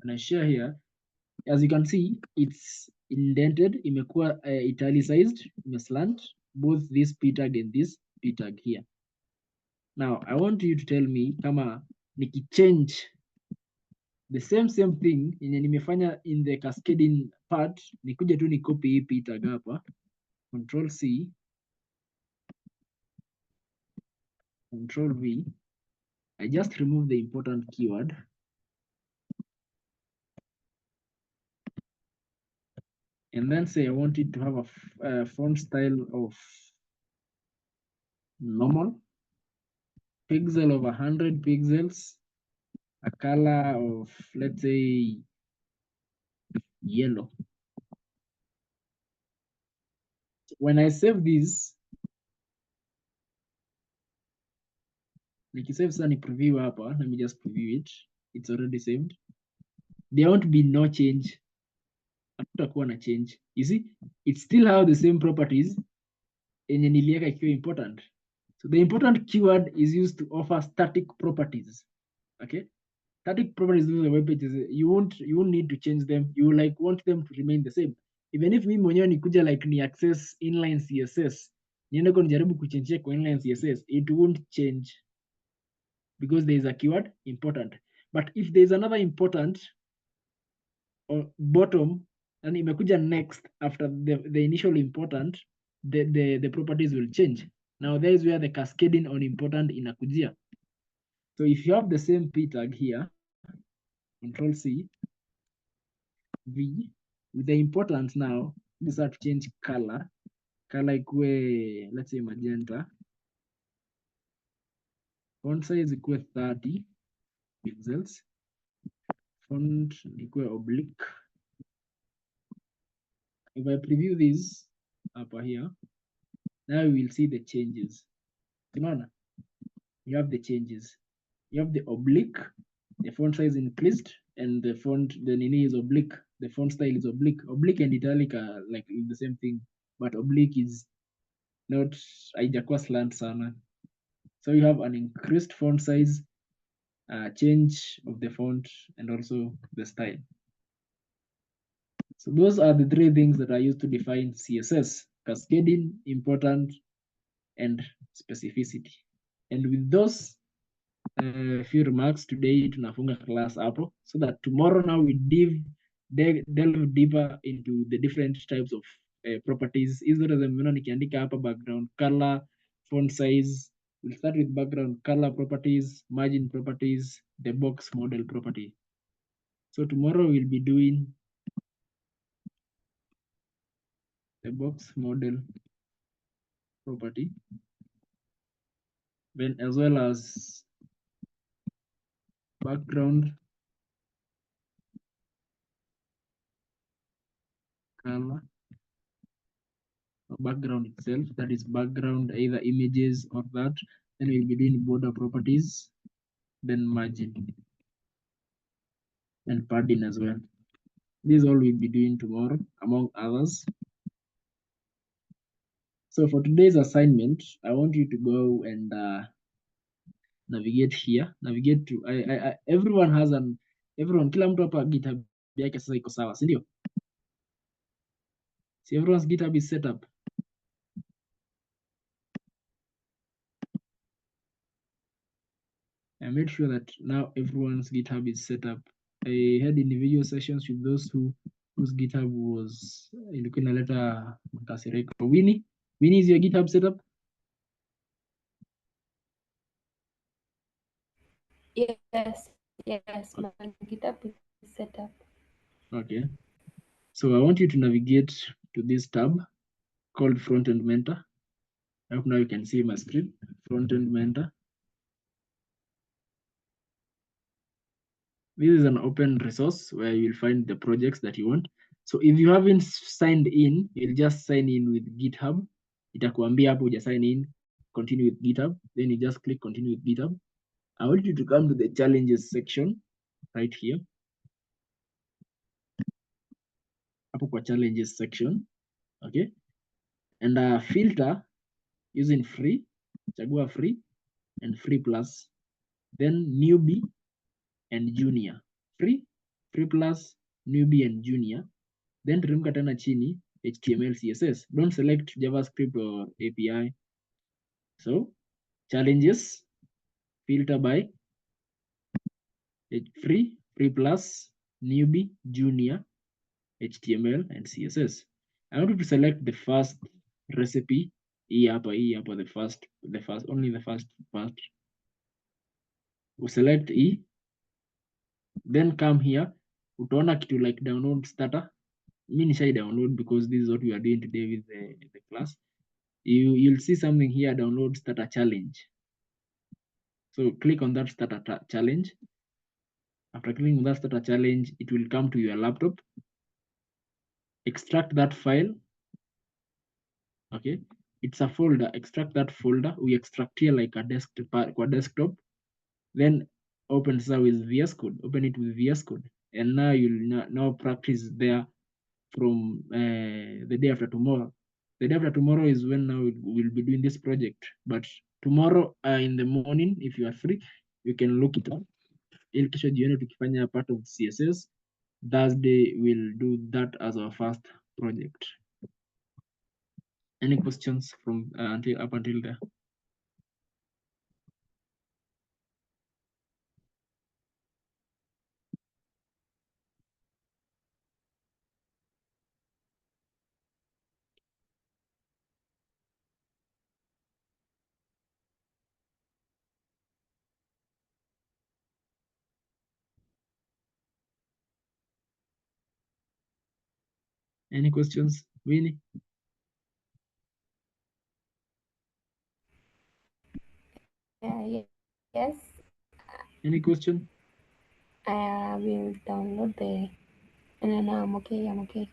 A: And I share here. As you can see, it's indented, imekuwa italicized, imeslant, both this p tag and this p tag here. Now, I want you to tell me kama nikichange the same thing yenye nimefanya in the cascading part, nikuje tu ni copy hii p tag hapa, Control C, Control V. I just remove the important keyword. And then say I want it to have a font style of normal, pixel of 100 pixels, a color of, let's say, yellow. When I save this, nikisave sasa ni preview hapa, let me just preview it. It's already saved. There won't be no change. Hakutakuwa na change. You see, it still have the same properties yenye niliweka ikiwa important. So the important keyword is used to offer static properties. Okay? Static properties in the web pages, you won't need to change them. You want them to remain the same. Even if mimi mwenyewe nikuja ni access inline CSS, niende kunijaribu kuchange kwa inline CSS, it won't change because there is a keyword important. But if there is another important or bottom and imekuja next after the initial important, the properties will change. Now there is where the cascading on important inakujia. So if you have the same p tag here, Control C, V, with the importance now, this have to change color. Color ikue, let's say magenta. Font size ikue 30 pixels. Font ikue oblique. If I preview this up here, now we will see the changes. You have the changes. You have the oblique, the font size increased, and the nini is oblique. The font style is oblique. Oblique and italic are like the same thing, but oblique is not haijakuwa slant sana. So you have an increased font size, change of the font, and also the style. So those are the three things that are used to define CSS: cascading, important, and specificity. And with those few remarks today, tunafunga class hapo, so that tomorrow now we delve deeper into the different types of properties. Hizo zote zimeona nikiandika hapa: background color, font size. We'll start with background color properties, margin properties, the box model property. So tomorrow we'll be doing the box model property, then as well as background color, or background itself, that is background, either images or that. Then we'll be doing border properties, then margin and padding as well. This all we'll be doing tomorrow, among others. So for today's assignment, I want you to go and navigate here. Navigate to everyone has kila mtu hapa GitHub yake sasa iko sawa, si ndio? See, everyone's GitHub is set up. I made sure that now everyone's GitHub is set up. I had individual sessions with those whose GitHub was ilikuwa inaleta makasiriko. Winnie, is your GitHub set up?
B: Yes, my GitHub is set up.
A: Okay. So I want you to navigate to this tab called Frontend Mentor. I hope now you can see my screen, Frontend Mentor. This is an open resource where you'll find the projects that you want. So if you haven't signed in, you'll just sign in with GitHub. Itakuambia hapo uja sign in, continue with GitHub. Then you just click continue with GitHub. I want you to come to the challenges section right here. Hapo kwa challenges section, okay? And filter using free, chagua free and free plus, then newbie and junior. Free plus, newbie and junior. Then teremka tena chini, HTML, CSS. Don't select JavaScript or API. So challenges, filter by free plus, newbie, junior, HTML and CSS. I want you to select the first recipe. The first, only the first part. We select E. Then come here. Utaona kitu like download starter. Me nishai download because this is what we are doing today with the class. You'll see something here, download starter challenge. So click on that starter challenge. After clicking on that starter challenge, it will come to your laptop. Extract that file. Okay, it's a folder. Extract that folder. We extract here like a desktop. Then open with VS Code. Open it with VS Code, and now you'll now practice there from the day after tomorrow. The day after tomorrow is when now we'll be doing this project. But tomorrow in the morning, if you are free, you can look it up. Ili kesho jioni tukifanya part of CSS, Thursday we'll do that as our first project. Any questions from up until there? Any questions, Winnie?
B: Yes.
A: Any question?
B: I will download the. No, I'm okay.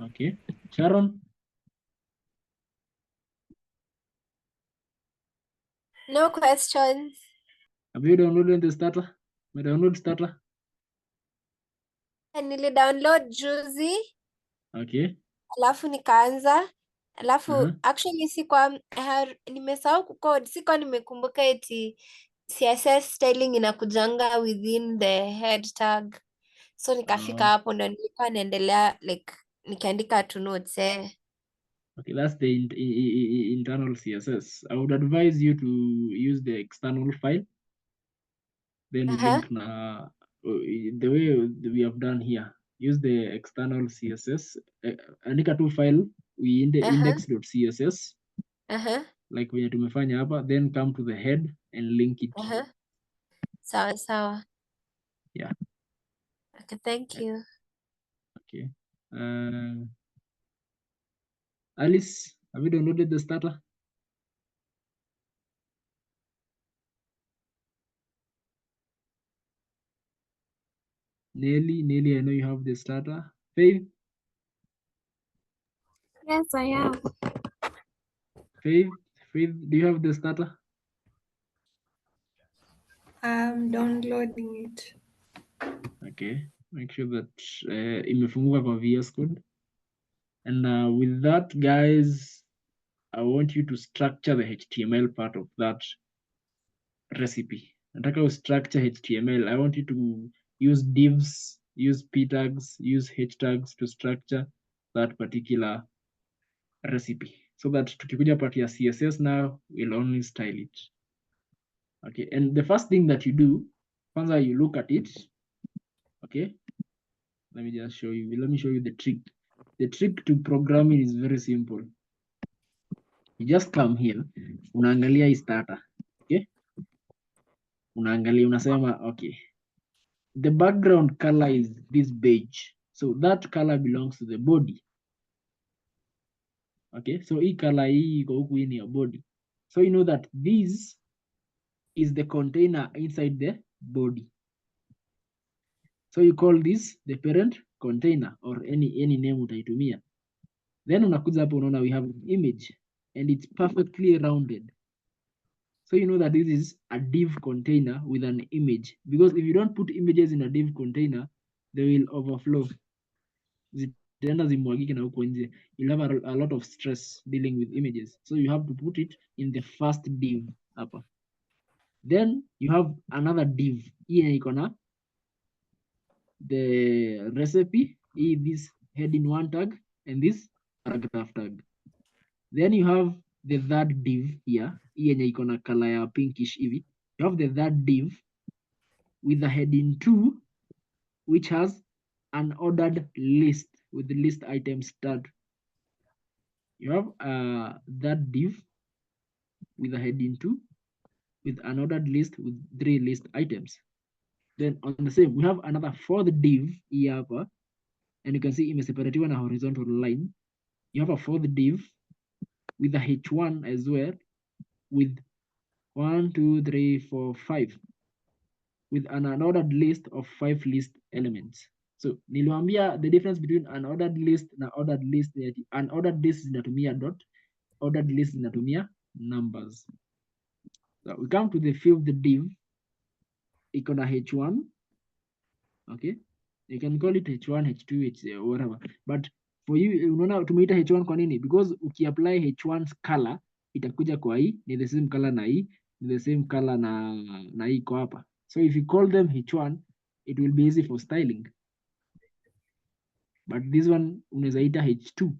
A: Okay. Sharon?
C: No questions.
A: Have you downloaded the starter? My download starter?
C: Nilidownload juzi,
A: Okay.
C: alafu nikaanza, alafu
A: Uh-huh.
C: actually nimesahau kucode, sikuwa nimekumbuka eti CSS styling inakujanga within the head tag. So nikafika hapo ndo nilikuwa naendelea like nikiandika tu notes
A: Okay, that's the internal CSS. I would advise you to use the external file. Then link the way we have done here. Use the external CSS. Andika tu file we index.css. Like when tumefanya hapa, then come to the head and link it.
C: Sawa.
A: Yeah.
C: Okay, thank you.
A: Okay. Alice. Have you downloaded the starter? Nelly, I know you have the starter. Faith,
B: Yes, I am.
A: Faith, do you have the starter?
E: I'm downloading it.
A: Okay, make sure that imefunguka kwa VS Code. And with that, guys, I want you to structure the HTML part of that recipe. Nataka structure HTML. I want you to use divs, use p tags, use h tags to structure that particular recipe, so that tukikuja part ya CSS now we'll only style it. Okay, and the first thing that you do, kwanza you look at it. Okay, let me just show you. Let me show you the trick. The trick to programming is very simple. You just come here, unaangalia hii starter. Okay, unaangalia, unasema okay, the background color is this beige, so that color belongs to the body. Okay, so hii color hii iko huku, hii ni your body, so you know that this is the container inside the body. So you call this the parent container or any name utaitumia. Then unakuja hapo unaona we have an image and it's perfectly rounded. So you know that this is a div container with an image, because if you don't put images in a div container, they will overflow. Zitaenda zimwagike na huko nje. You'll have a lot of stress dealing with images. So you have to put it in the first div hapa. Then you have another div. Hii iko na the recipe, this heading 1 tag and this paragraph tag. Then you have the third div here, hii yenye iko na color ya pinkish hivi. You have the third div with the heading 2, which has an ordered list with the list items tag. You have that div with the heading 2 with an ordered list with 3 list items. Then on the same, we have another fourth div here hapa, and you can see imeseparatiwa na horizontal line. You have a fourth div with a h1 as well, with 1, 2, 3, 4, 5, with an unordered list of 5 list elements. So niliwaambia the difference between an ordered list na ordered list. Unordered list zinatumia dot, ordered list zinatumia numbers. So we come to the fifth div, iko na h1. Okay, you can call it h1, h2, whatever, but for you unaona tumeita h1 kwa nini? Because ukiapply h1's color itakuja kwa hii, ni the same color na hii, ni the same color na hii kwa hapa. So if you call them h1, it will be easy for styling. But this one unaweza ita h2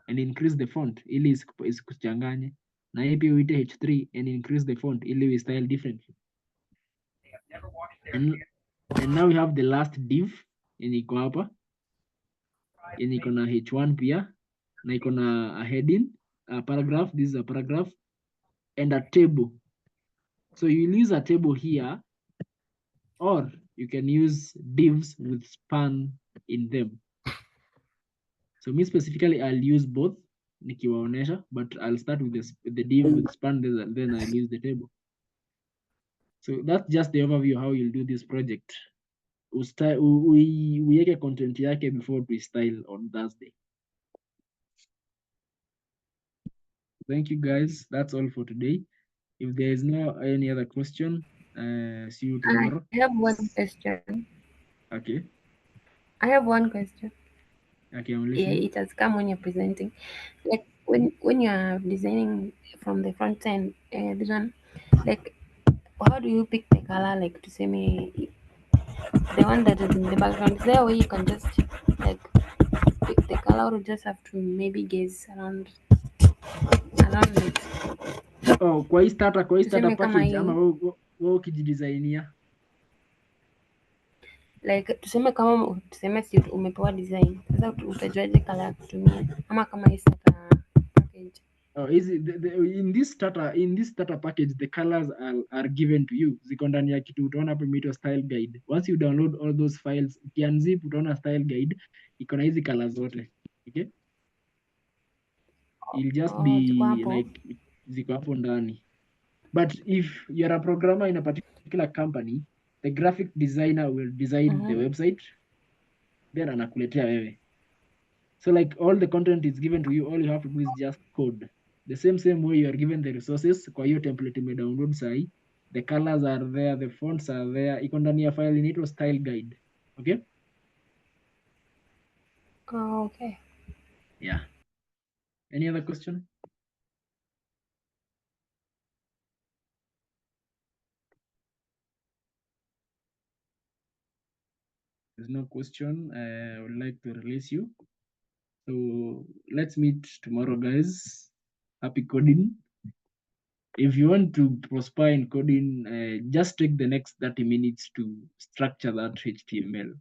A: and increase the font ili isikuchanganye, na hii pia uite h3 and increase the font ili we style differently. And now we have the last div yenye iko hapa, yenye iko na h1 pia na iko na a heading, a paragraph. This is a paragraph and a table. So you use a table here, or you can use divs with span in them. So me specifically, I'll use both nikiwaonesha, but I'll start with the div with span, then I'll use the table. So that's just the overview how you'll do this project. Uweke content yake before we style on Thursday. Thank you guys. That's all for today. If there is no any other question, see you tomorrow.
B: I have one question.
A: Okay.
B: I have one question.
A: Okay, I'm
B: Yeah,
A: listening.
B: it has come when you're presenting. Like when you are designing from the front end, this one, like how do you pick the color? Like to say me, the one that is in the background. Is there a way you can just like pick the color, or just have to maybe gaze around it?
A: Oh, kwa hii starter
B: Tuseme kama
A: package ama
B: hii,
A: wewe ukijidesignia.
B: like tuseme si umepewa design. Sasa utajuaje color ya kutumia? Ama kama hii starter package.
A: Oh, in this starter package the colors are given to you. Ziko ndani ya kitu utaona hapo imeitwa style guide. Once you download all those files, ukiunzip utaona style guide iko na hizi colors zote. Okay? It'll just
B: ziko
A: be
B: hapo.
A: like ziko hapo ndani. But if you're a programmer in a particular company, the graphic designer will design the website, then anakuletea wewe. So like all the content is given to you, all you have to do is just code. The same way you are given the resources, kwa hiyo template ime download sahi, the colors are there, the fonts are there, iko ndani ya file inaitwa style guide. Okay?
B: Oh, okay.
A: Yeah. Any other question? There's no question. I would like to release you. So let's meet tomorrow, guys. Happy coding. If you want to prosper in coding, just take the next 30 minutes to structure that HTML.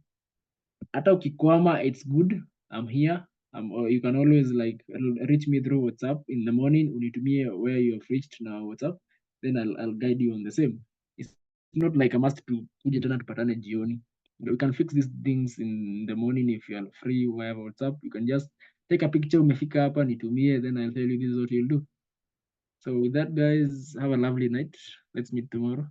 A: Hata ukikwama, it's good. I'm here. Or you can always like reach me through WhatsApp in the morning. Unitumie where you have reached now WhatsApp. Then I'll guide you on the same. It's not like a must to kuja tena tupatane jioni. You can fix these things in the morning if you are free via WhatsApp. You can just take a picture, umefika hapa nitumie, then I'll tell you this is what you'll do. So with that, guys, have a lovely night. Let's meet tomorrow.